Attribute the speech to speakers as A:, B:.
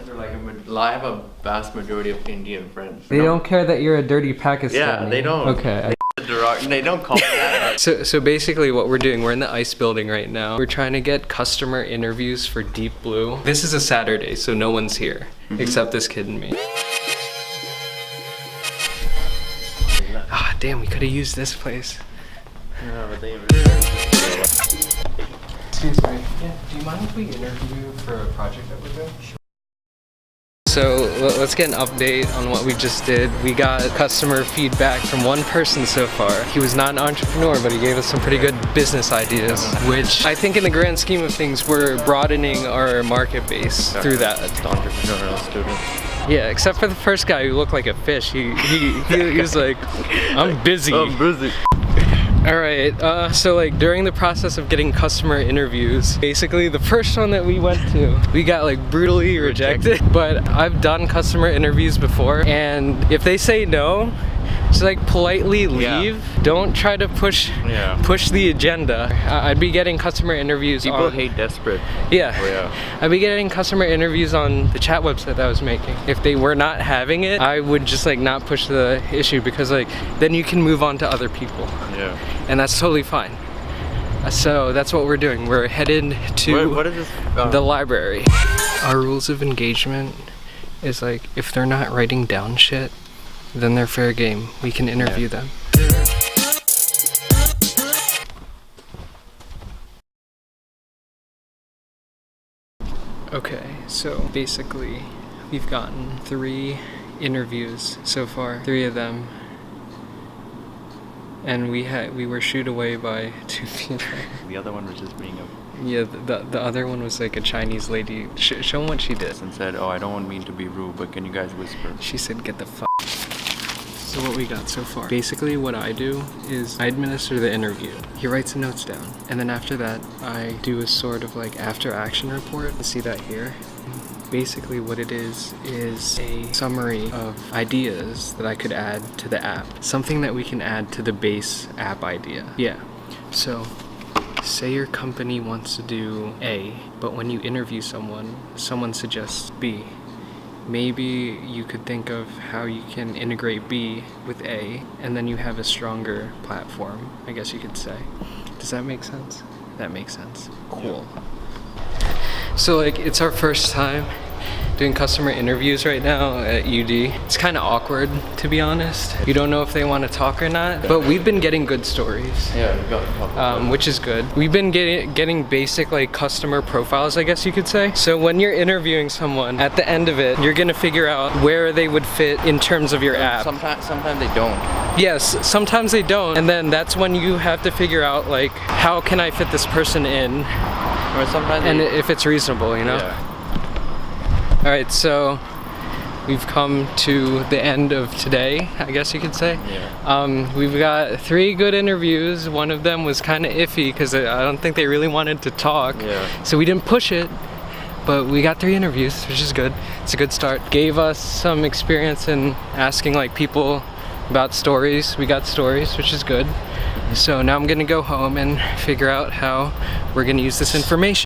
A: I have a vast majority of Indian friends.
B: They don't care that you're a dirty Pakistani.
A: Yeah, they don't.
B: Okay.
A: They don't call me that.
B: So basically what we're doing, we're in the ice building right now. We're trying to get customer interviews for Deep Blue. This is a Saturday, so no one's here except this kid and me. Ah, damn, we could have used this place.
A: No, but they
B: Excuse me. Yeah, do you mind if we interview for a project that we're doing? So let's get an update on what we just did. We got customer feedback from one person so far. He was not an entrepreneur, but he gave us some pretty good business ideas, which I think in the grand scheme of things, we're broadening our market base through that.
A: Entrepreneurial student.
B: Yeah, except for the first guy who looked like a fish. He was like, I'm busy.
A: I'm busy.
B: Alright, so like during the process of getting customer interviews, basically the first one that we went to, we got like brutally rejected. But I've done customer interviews before, and if they say no, just like politely leave. Yeah. Don't try to push the agenda. I'd be getting customer interviews.
A: People hate desperate.
B: Yeah.
A: Oh, yeah.
B: I'd be getting customer interviews on the chat website that I was making. If they were not having it, I would just like not push the issue, because like then you can move on to other people.
A: Yeah.
B: And that's totally fine. So that's what we're doing. We're headed to
A: what is this?
B: The library. Our rules of engagement is like, if they're not writing down shit, then they're fair game. We can interview them. Okay, so basically we've gotten 3 interviews so far, 3 of them, and we were shooed away by 2 people.
A: The other one was just being a...
B: Yeah, the other one was like a Chinese lady. Show them what she did.
A: And said, oh, I don't mean to be rude, but can you guys whisper?
B: She said, get the fuck. So what we got so far. Basically what I do is I administer the interview. He writes the notes down. And then after that, I do a sort of like after action report. You see that here? Basically what it is a summary of ideas that I could add to the app. Something that we can add to the base app idea. Yeah, so say your company wants to do A, but when you interview someone suggests B. Maybe you could think of how you can integrate B with A, and then you have a stronger platform, I guess you could say. Does that make sense? That makes sense. Cool. So like, it's our first time doing customer interviews right now at UD. It's kind of awkward, to be honest. You don't know if they want to talk or not, but we've been getting good stories.
A: Yeah, we've got a couple.
B: Which is good. We've been getting basic like customer profiles, I guess you could say. So when you're interviewing someone, at the end of it, you're gonna figure out where they would fit in terms of your app.
A: Sometimes they don't.
B: Yes, sometimes they don't, and then that's when you have to figure out like, how can I fit this person in?
A: Or sometimes
B: and if it's reasonable, you know?
A: Yeah.
B: Alright, so we've come to the end of today, I guess you could say.
A: Yeah.
B: We've got 3 good interviews. One of them was kind of iffy because I don't think they really wanted to talk.
A: Yeah.
B: So we didn't push it, but we got 3 interviews, which is good. It's a good start. Gave us some experience in asking like people about stories. We got stories, which is good. So now I'm gonna go home and figure out how we're gonna use this information.